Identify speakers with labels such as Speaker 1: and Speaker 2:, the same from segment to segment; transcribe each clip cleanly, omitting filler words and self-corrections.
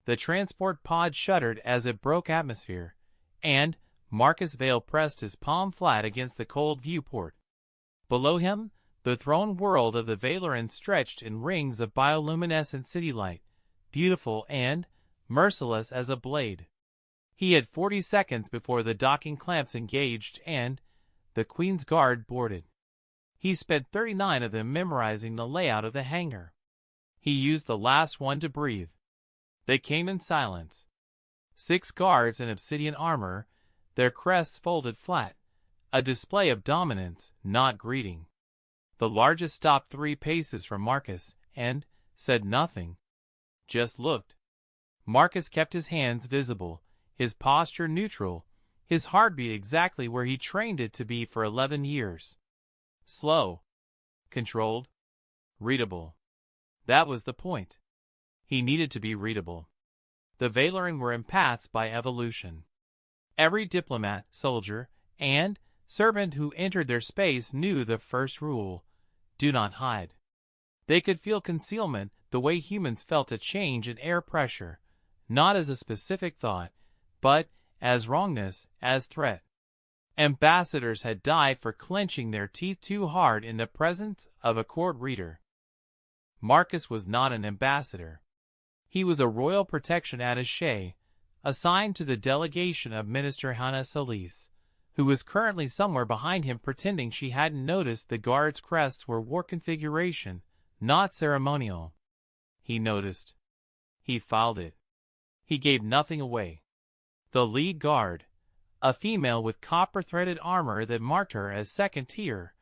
Speaker 1: The transport pod shuddered as it broke atmosphere, and Marcus Vale pressed his palm flat against the cold viewport. Below him, the throne world of the Valoran stretched in rings of bioluminescent city light, beautiful and merciless as a blade. He had 40 seconds before the docking clamps engaged and the Queen's Guard boarded. He spent 39 of them memorizing the layout of the hangar. He used the last one to breathe. They came in silence. 6 guards in obsidian armor, their crests folded flat, a display of dominance, not greeting. The largest stopped 3 paces from Marcus and said nothing, just looked. Marcus kept his hands visible, his posture neutral, his heartbeat exactly where he trained it to be for 11 years. Slow, controlled, readable. That was the point. He needed to be readable. The Valoran were empaths by evolution. Every diplomat, soldier, and servant who entered their space knew the first rule: do not hide. They could feel concealment the way humans felt a change in air pressure, not as a specific thought, but as wrongness, as threat. Ambassadors had died for clenching their teeth too hard in the presence of a court reader. Marcus was not an ambassador. He was a royal protection attaché, assigned to the delegation of Minister Hannah Solis, who was currently somewhere behind him pretending she hadn't noticed the guards' crests were war configuration, not ceremonial. He noticed. He filed it. He gave nothing away. The lead guard, a female with copper-threaded armor that marked her as second tier,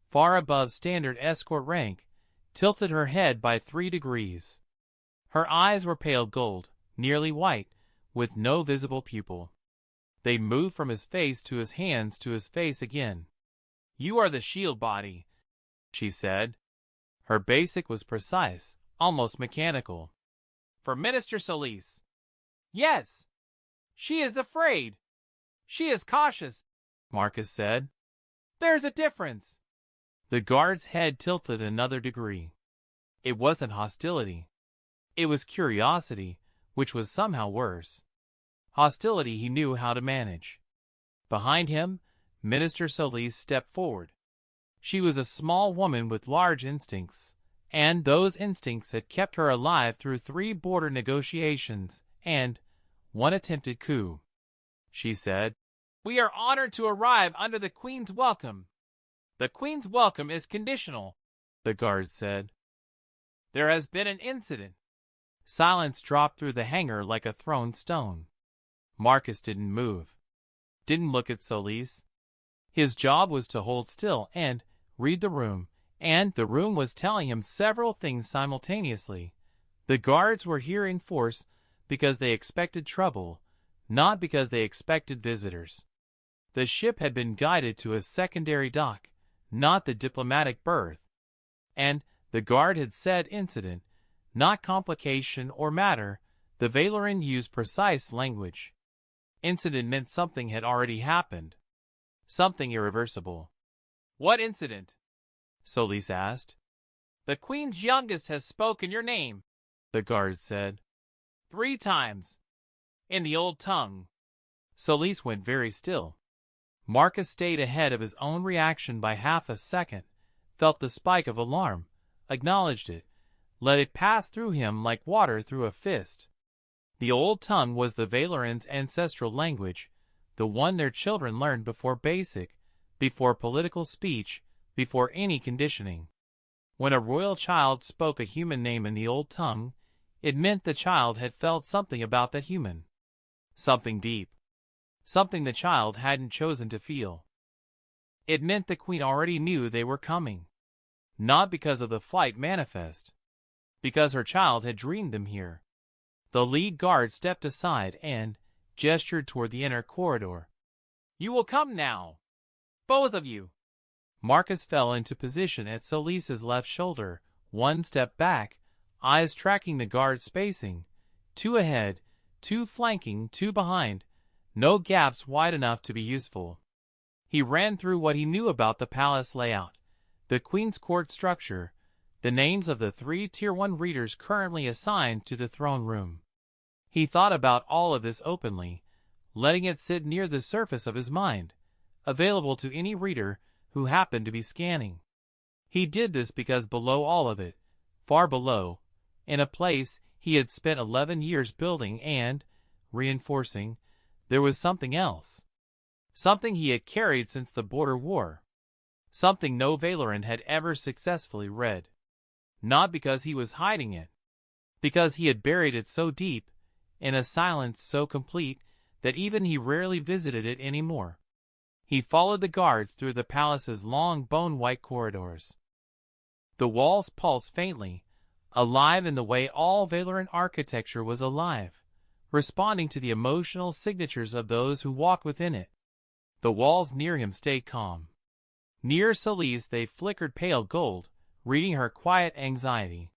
Speaker 1: far above standard escort rank, tilted her head by 3 degrees. Her eyes were pale gold, nearly white, with no visible pupil. They moved from his face to his hands to his face again. "You are the shield body," she said. Her basic was precise, almost mechanical. "For Minister Solis." "Yes. She is afraid. She is cautious," Marcus said. "There's a difference." The guard's head tilted another degree. It wasn't hostility. It was curiosity, which was somehow worse. Hostility he knew how to manage. Behind him, Minister Solis stepped forward. She was a small woman with large instincts, and those instincts had kept her alive through 3 border negotiations and 1 attempted coup. She said, "We are honored to arrive under the Queen's welcome." "The Queen's welcome is conditional," the guard said. "There has been an incident." Silence dropped through the hangar like a thrown stone. Marcus didn't move. Didn't look at Solis. His job was to hold still and read the room, and the room was telling him several things simultaneously. The guards were here in force because they expected trouble, not because they expected visitors. The ship had been guided to a secondary dock, not the diplomatic berth. And the guard had said incident, not complication or matter. The Valoran used precise language. Incident meant something had already happened. Something irreversible. "What incident?" Solis asked. "The Queen's youngest has spoken your name," the guard said. 3 times. In the old tongue. Solis went very still. Marcus stayed ahead of his own reaction by half a second, felt the spike of alarm, acknowledged it, let it pass through him like water through a fist. The old tongue was the Valoran's ancestral language, the one their children learned before basic, before political speech, before any conditioning. When a royal child spoke a human name in the old tongue, it meant the child had felt something about that human. Something deep. Something the child hadn't chosen to feel. It meant the Queen already knew they were coming. Not because of the flight manifest. Because her child had dreamed them here. The lead guard stepped aside and gestured toward the inner corridor. "You will come now. Both of you." Marcus fell into position at Solis's left shoulder, 1 step back, eyes tracking the guard's spacing. 2 ahead, 2 flanking, 2 behind. No gaps wide enough to be useful. He ran through what he knew about the palace layout, the Queen's Court structure, the names of the 3 Tier 1 readers currently assigned to the throne room. He thought about all of this openly, letting it sit near the surface of his mind, available to any reader who happened to be scanning. He did this because below all of it, far below, in a place he had spent 11 years building and reinforcing, there was something else. Something he had carried since the border war. Something no Valoran had ever successfully read. Not because he was hiding it, because he had buried it so deep, in a silence so complete, that even he rarely visited it anymore. He followed the guards through the palace's long bone-white corridors. The walls pulsed faintly, alive in the way all Valoran architecture was alive, responding to the emotional signatures of those who walked within it. The walls near him stayed calm. Near Celise they flickered pale gold, reading her quiet anxiety.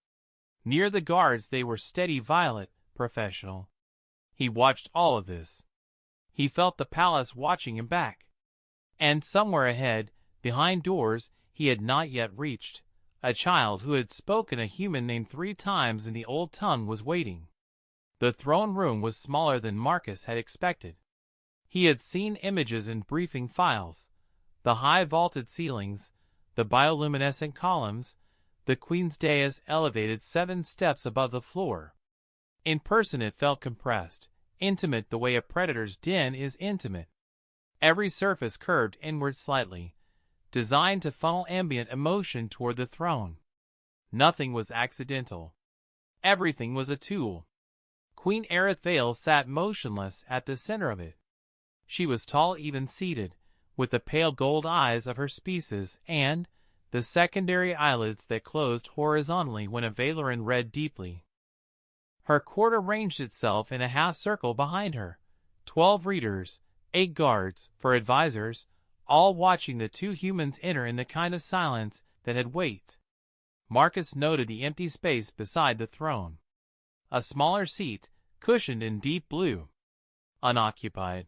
Speaker 1: Near the guards they were steady violet, professional. He watched all of this. He felt the palace watching him back. And somewhere ahead, behind doors he had not yet reached, a child who had spoken a human name 3 times in the old tongue was waiting. The throne room was smaller than Marcus had expected. He had seen images in briefing files, the high vaulted ceilings, the bioluminescent columns, the Queen's dais elevated 7 steps above the floor. In person it felt compressed, intimate the way a predator's den is intimate. Every surface curved inward slightly, designed to funnel ambient emotion toward the throne. Nothing was accidental. Everything was a tool. Queen Aerith Vale sat motionless at the center of it. She was tall even seated, with the pale gold eyes of her species and the secondary eyelids that closed horizontally when a Valoran read deeply. Her court arranged itself in a half-circle behind her, 12 readers, 8 guards, for advisors, all watching the 2 humans enter in the kind of silence that had weight. Marcus noted the empty space beside the throne. A smaller seat, cushioned in deep blue. Unoccupied.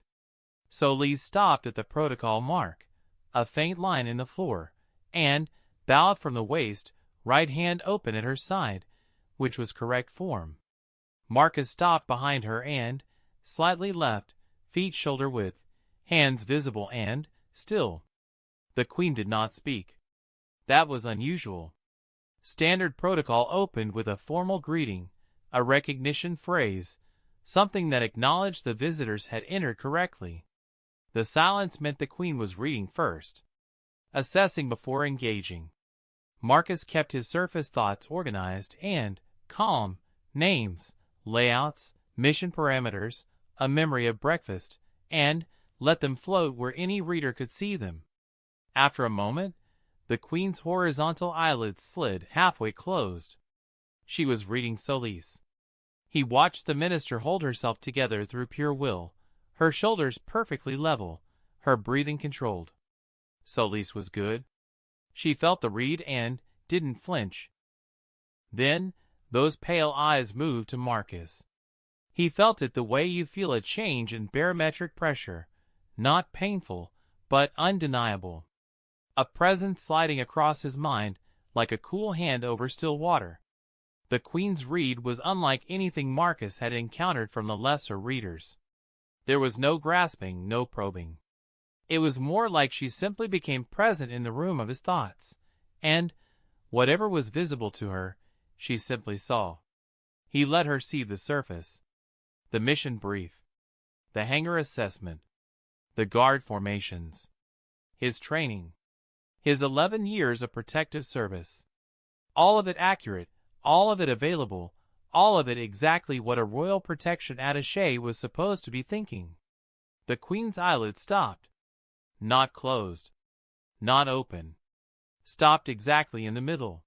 Speaker 1: So Lee stopped at the protocol mark, a faint line in the floor, and, bowed from the waist, right hand open at her side, which was correct form. Marcus stopped behind her and, slightly left, feet shoulder width, hands visible and, still. The Queen did not speak. That was unusual. Standard protocol opened with a formal greeting, a recognition phrase, something that acknowledged the visitors had entered correctly. The silence meant the Queen was reading first, assessing before engaging. Marcus kept his surface thoughts organized and calm, names, layouts, mission parameters, a memory of breakfast, and let them float where any reader could see them. After a moment, the Queen's horizontal eyelids slid halfway closed. She was reading Solis. He watched the minister hold herself together through pure will, her shoulders perfectly level, her breathing controlled. Solis was good. She felt the read and didn't flinch. Then, those pale eyes moved to Marcus. He felt it the way you feel a change in barometric pressure, not painful, but undeniable. A presence sliding across his mind like a cool hand over still water. The Queen's read was unlike anything Marcus had encountered from the lesser readers. There was no grasping, no probing. It was more like she simply became present in the room of his thoughts, and, whatever was visible to her, she simply saw. He let her see the surface. The mission brief. The hangar assessment. The guard formations. His training. His 11 years of protective service. All of it accurate, all of it available, all of it exactly what a royal protection attaché was supposed to be thinking. The Queen's eyelids stopped. Not closed. Not open. Stopped exactly in the middle.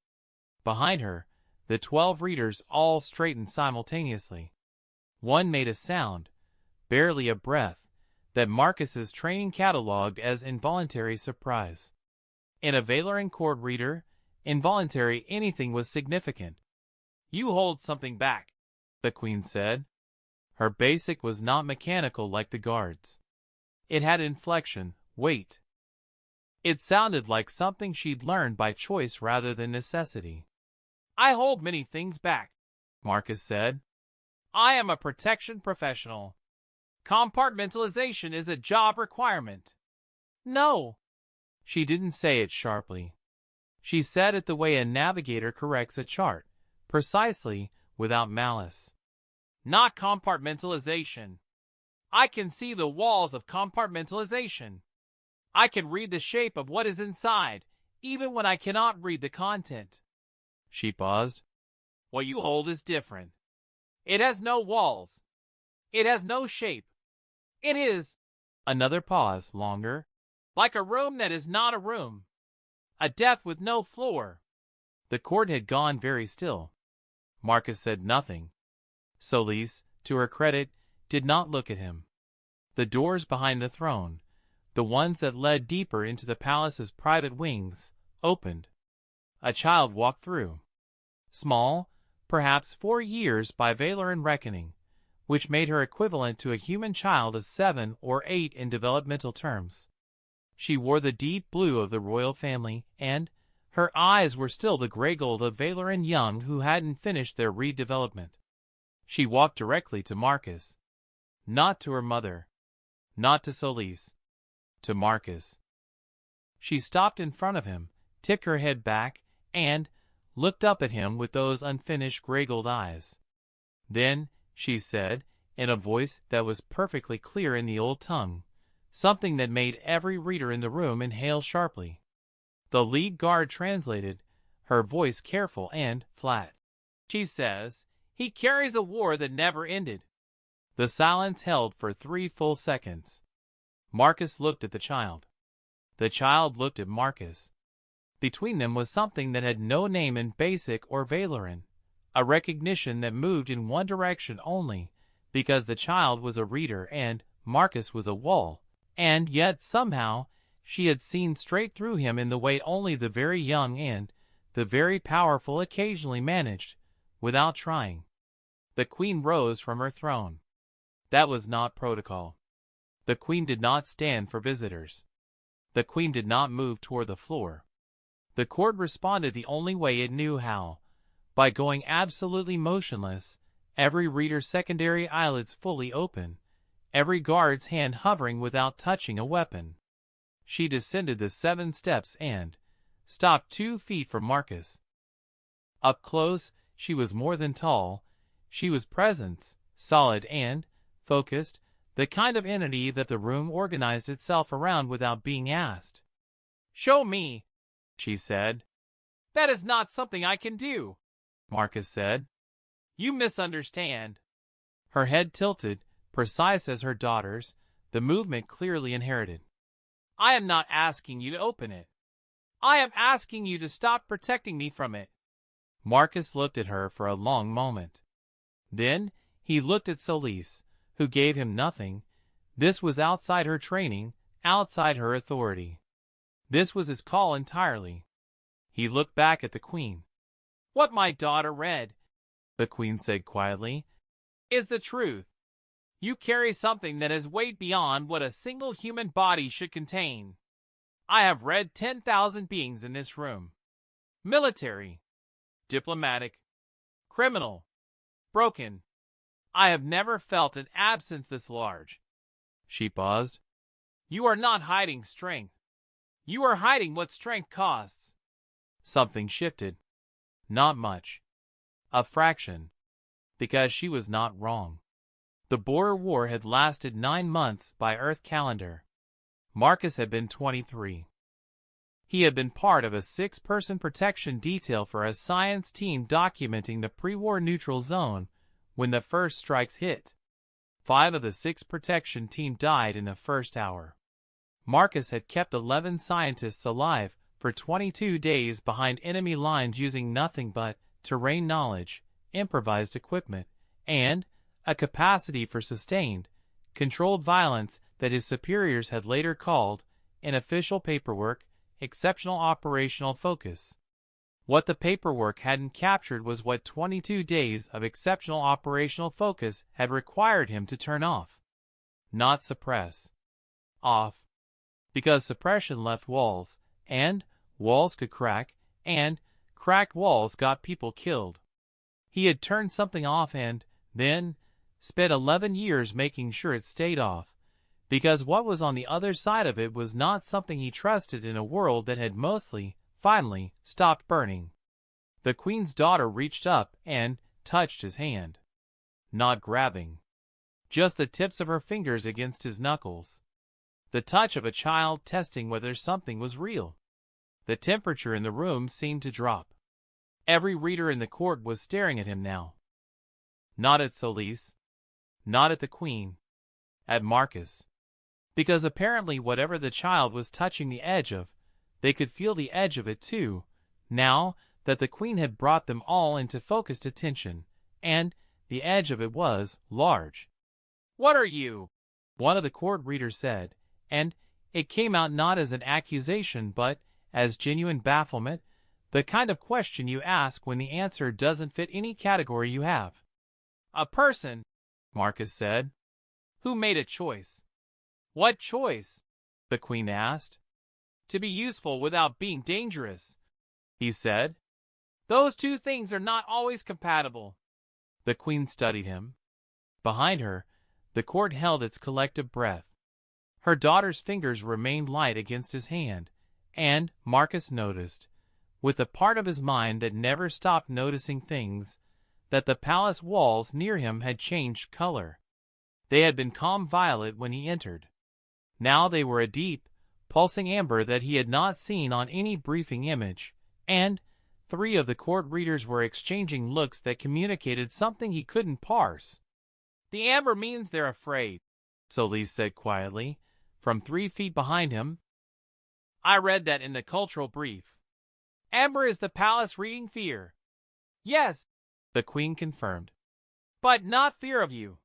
Speaker 1: Behind her, the 12 readers all straightened simultaneously. One made a sound, barely a breath, that Marcus's training cataloged as involuntary surprise. In a Valoran court reader, involuntary anything was significant. "You hold something back," the Queen said. Her basic was not mechanical like the guards. It had inflection, weight. It sounded like something she'd learned by choice rather than necessity. "I hold many things back," Marcus said. I am a protection professional. Compartmentalization is a job requirement. No. She didn't say it sharply. She said it the way a navigator corrects a chart, precisely, without malice. Not compartmentalization. I can see the walls of compartmentalization. I can read the shape of what is inside, even when I cannot read the content. She paused. What you hold is different. It has no walls. It has no shape. It is, another pause, longer, like a room that is not a room. A depth with no floor. The court had gone very still. Marcus said nothing. Solis, to her credit, did not look at him. The doors behind the throne, the ones that led deeper into the palace's private wings, opened. A child walked through. Small, perhaps 4 years by Valoran reckoning, which made her equivalent to a human child of 7 or 8 in developmental terms. She wore the deep blue of the royal family, and her eyes were still the gray gold of Valoran young who hadn't finished their redevelopment. She walked directly to Marcus. Not to her mother. Not to Solis. To Marcus. She stopped in front of him, tipped her head back, and looked up at him with those unfinished gray gold eyes. Then, she said, in a voice that was perfectly clear in the old tongue, something that made every reader in the room inhale sharply. The lead guard translated, her voice careful and flat. She says, he carries a war that never ended. The silence held for 3 full seconds. Marcus looked at the child. The child looked at Marcus. Between them was something that had no name in Basic or Valoran, a recognition that moved in one direction only, because the child was a reader and Marcus was a wall, and yet somehow she had seen straight through him in the way only the very young and the very powerful occasionally managed, without trying. The queen rose from her throne. That was not protocol. The queen did not stand for visitors. The queen did not move toward the floor. The court responded the only way it knew how, by going absolutely motionless, every reader's secondary eyelids fully open, every guard's hand hovering without touching a weapon. She descended the 7 steps and stopped 2 feet from Marcus. Up close, she was more than tall. She was presence, solid and focused, the kind of entity that the room organized itself around without being asked. "Show me," she said. "That is not something I can do," Marcus said. "You misunderstand." Her head tilted, precise as her daughter's, the movement clearly inherited. "I am not asking you to open it. I am asking you to stop protecting me from it." Marcus looked at her for a long moment. Then he looked at Solis, who gave him nothing. This was outside her training, outside her authority. This was his call entirely. He looked back at the queen. "What my daughter read," the queen said quietly, "is the truth. You carry something that has weight beyond what a single human body should contain. I have read 10,000 beings in this room. Military, diplomatic, criminal, broken. I have never felt an absence this large." She paused. "You are not hiding strength. You are hiding what strength costs." Something shifted. Not much. A fraction. Because she was not wrong. The Boer War had lasted 9 months by Earth calendar. Marcus had been 23. He had been part of a 6-person protection detail for a science team documenting the pre-war neutral zone when the first strikes hit. 5 of the 6 protection team died in the first hour. Marcus had kept 11 scientists alive for 22 days behind enemy lines using nothing but terrain knowledge, improvised equipment, and a capacity for sustained, controlled violence that his superiors had later called, in official paperwork, exceptional operational focus. What the paperwork hadn't captured was what 22 days of exceptional operational focus had required him to turn off. Not suppress. Off. Because suppression left walls, and walls could crack, and cracked walls got people killed. He had turned something off and then spent 11 years making sure it stayed off, because what was on the other side of it was not something he trusted in a world that had finally, stopped burning. The Queen's daughter reached up and touched his hand. Not grabbing. Just the tips of her fingers against his knuckles. The touch of a child testing whether something was real. The temperature in the room seemed to drop. Every reader in the court was staring at him now. Not at Solis. Not at the Queen. At Marcus. Because apparently whatever the child was touching the edge of, they could feel the edge of it too, now that the Queen had brought them all into focused attention, and the edge of it was large. "What are you?" one of the court readers said, and it came out not as an accusation but as genuine bafflement, the kind of question you ask when the answer doesn't fit any category you have. "A person," Marcus said, "who made a choice." "What choice?" the Queen asked. "To be useful without being dangerous," he said. "Those two things are not always compatible." The Queen studied him. Behind her, the court held its collective breath. Her daughter's fingers remained light against his hand, and Marcus noticed, with a part of his mind that never stopped noticing things, that the palace walls near him had changed color. They had been calm violet when he entered. Now they were a deep, pulsing amber that he had not seen on any briefing image, and 3 of the court readers were exchanging looks that communicated something he couldn't parse. "The amber means they're afraid," Solis said quietly, from 3 feet behind him. "I read that in the cultural brief. Amber is the palace reading fear." "Yes," the Queen confirmed. "But not fear of you."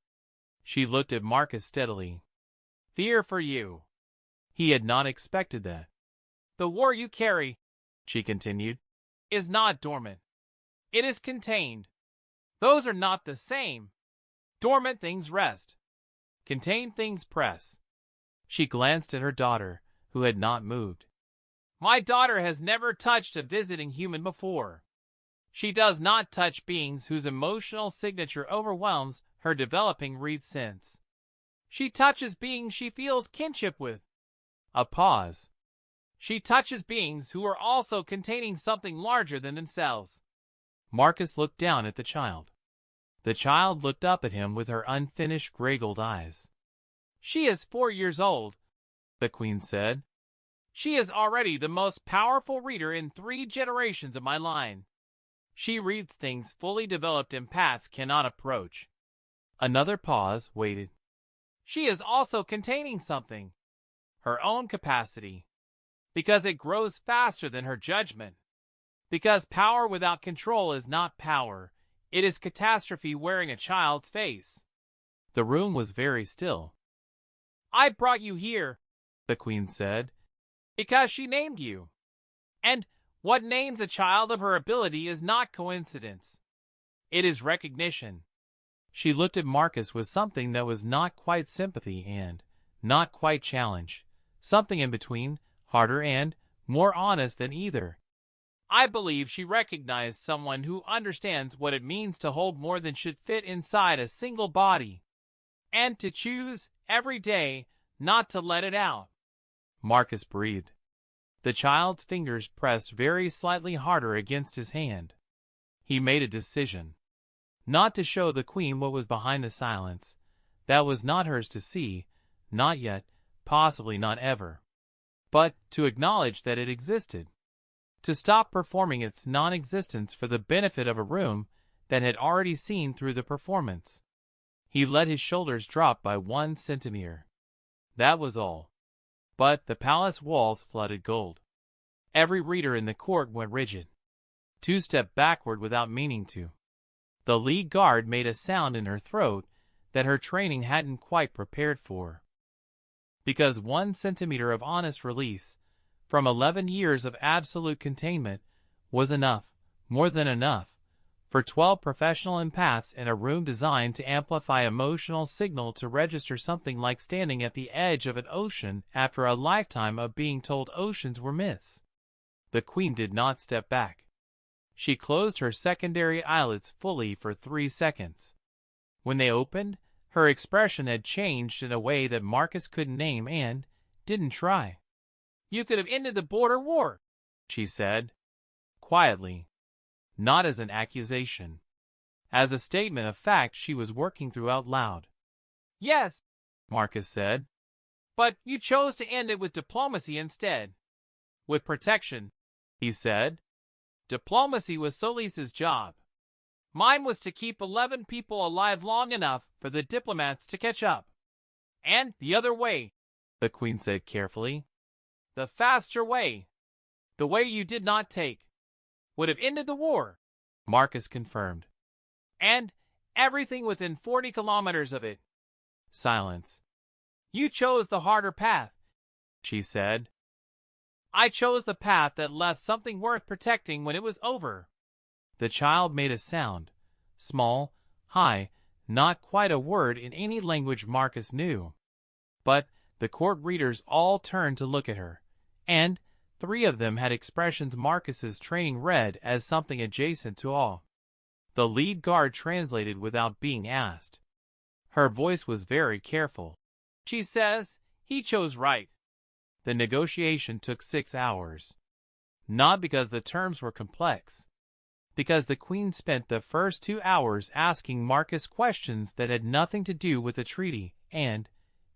Speaker 1: She looked at Marcus steadily. "Fear for you." He had not expected that. "The war you carry," she continued, "is not dormant. It is contained. Those are not the same. Dormant things rest. Contained things press." She glanced at her daughter, who had not moved. "My daughter has never touched a visiting human before. She does not touch beings whose emotional signature overwhelms her developing read sense. She touches beings she feels kinship with." A pause. "She touches beings who are also containing something larger than themselves." Marcus looked down at the child. The child looked up at him with her unfinished gray-gold eyes. "She is 4 years old," the Queen said. "She is already the most powerful reader in 3 generations of my line. She reads things fully developed empaths cannot approach." Another pause waited. "She is also containing something. Her own capacity. Because it grows faster than her judgment. Because power without control is not power. It is catastrophe wearing a child's face." The room was very still. "I brought you here," the Queen said, "because she named you. And what names a child of her ability is not coincidence. It is recognition." She looked at Marcus with something that was not quite sympathy and not quite challenge, something in between, harder and more honest than either. "I believe she recognized someone who understands what it means to hold more than should fit inside a single body, and to choose, every day, not to let it out." Marcus breathed. The child's fingers pressed very slightly harder against his hand. He made a decision. Not to show the Queen what was behind the silence. That was not hers to see, not yet, possibly not ever. But to acknowledge that it existed. To stop performing its non-existence for the benefit of a room that had already seen through the performance. He let his shoulders drop by 1 centimeter. That was all. But the palace walls flooded gold. Every reader in the court went rigid. 2 stepped backward without meaning to. The lead guard made a sound in her throat that her training hadn't quite prepared for. Because 1 centimeter of honest release, from 11 years of absolute containment, was enough, more than enough, for 12 professional empaths in a room designed to amplify emotional signal to register something like standing at the edge of an ocean after a lifetime of being told oceans were myths. The Queen did not step back. She closed her secondary eyelids fully for 3 seconds. When they opened, her expression had changed in a way that Marcus couldn't name and didn't try. "You could have ended the border war," she said, quietly, not as an accusation, as a statement of fact she was working through out loud. "Yes," Marcus said, "but you chose to end it with diplomacy instead." "With protection," he said. "Diplomacy was Solis's job. Mine was to keep 11 people alive long enough for the diplomats to catch up. And the other way," the Queen said carefully, "the faster way, the way you did not take, would have ended the war," Marcus confirmed. "And everything within 40 kilometers of it." Silence. "You chose the harder path," she said. "I chose the path that left something worth protecting when it was over." The child made a sound, small, high, not quite a word in any language Marcus knew. But the court readers all turned to look at her, and 3 of them had expressions Marcus's training read as something adjacent to awe. The lead guard translated without being asked. Her voice was very careful. "She says he chose right." The negotiation took 6 hours. Not because the terms were complex, because the Queen spent the first 2 hours asking Marcus questions that had nothing to do with the treaty and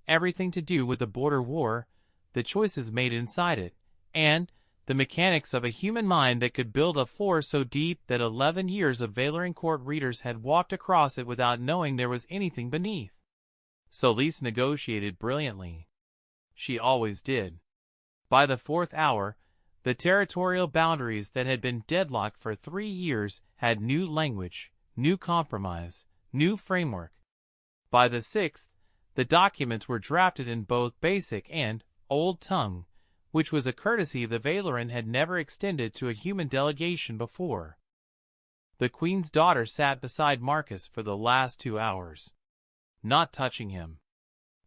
Speaker 1: everything to do with the border war, the choices made inside it, and the mechanics of a human mind that could build a floor so deep that 11 years of Valoran court readers had walked across it without knowing there was anything beneath. Solis negotiated brilliantly. She always did. By the 4th hour, the territorial boundaries that had been deadlocked for 3 years had new language, new compromise, new framework. By the 6th, the documents were drafted in both basic and old tongue, which was a courtesy the Valoran had never extended to a human delegation before. The Queen's daughter sat beside Marcus for the last 2 hours, not touching him,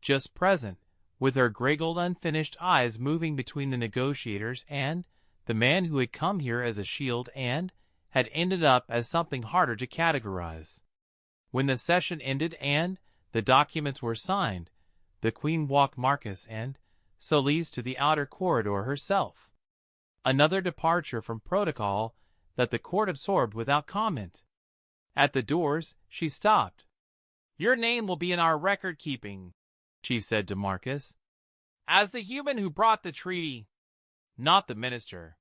Speaker 1: just present, with her gray-gold unfinished eyes moving between the negotiators and the man who had come here as a shield and had ended up as something harder to categorize. When the session ended and the documents were signed, the Queen walked Marcus and Solis to the outer corridor herself. Another departure from protocol that the court absorbed without comment. At the doors, she stopped. "Your name will be in our record-keeping," she said to Marcus, "as the human who brought the treaty, not the minister."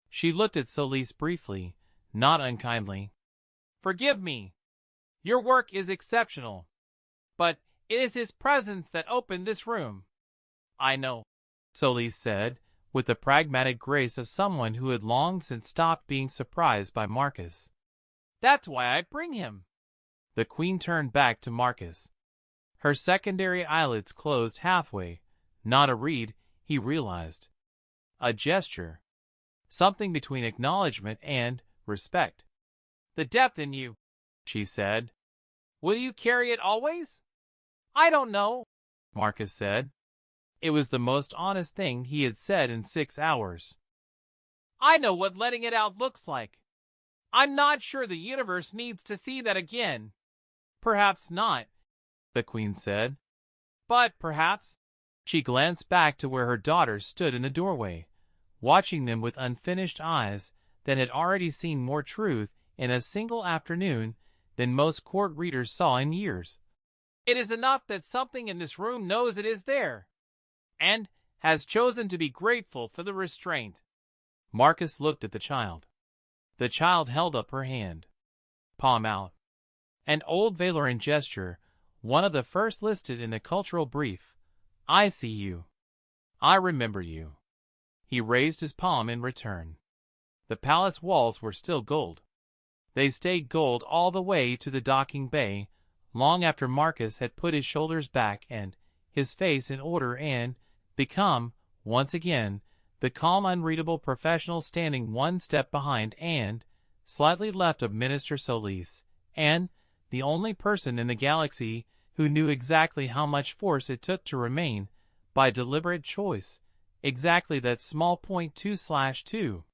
Speaker 1: She looked at Solis briefly, not unkindly. "Forgive me. Your work is exceptional, but it is his presence that opened this room." "I know," Solis said, with the pragmatic grace of someone who had long since stopped being surprised by Marcus. "That's why I bring him." The Queen turned back to Marcus. Her secondary eyelids closed halfway, not a reed, he realized. A gesture. Something between acknowledgement and respect. "The depth in you," she said. "Will you carry it always?" "I don't know," Marcus said. It was the most honest thing he had said in 6 hours. "I know what letting it out looks like. I'm not sure the universe needs to see that again." "Perhaps not," the Queen said. "But perhaps." She glanced back to where her daughters stood in the doorway, watching them with unfinished eyes that had already seen more truth in a single afternoon than most court readers saw in years. "It is enough that something in this room knows it is there, and has chosen to be grateful for the restraint." Marcus looked at the child. The child held up her hand, palm out. An old Valoran gesture, one of the first listed in the cultural brief. "I see you. I remember you." He raised his palm in return. The palace walls were still gold. They stayed gold all the way to the docking bay, long after Marcus had put his shoulders back and his face in order and become, once again, the calm, unreadable professional standing one step behind and slightly left of Minister Solis, and the only person in the galaxy who knew exactly how much force it took to remain, by deliberate choice, exactly that small .2/2.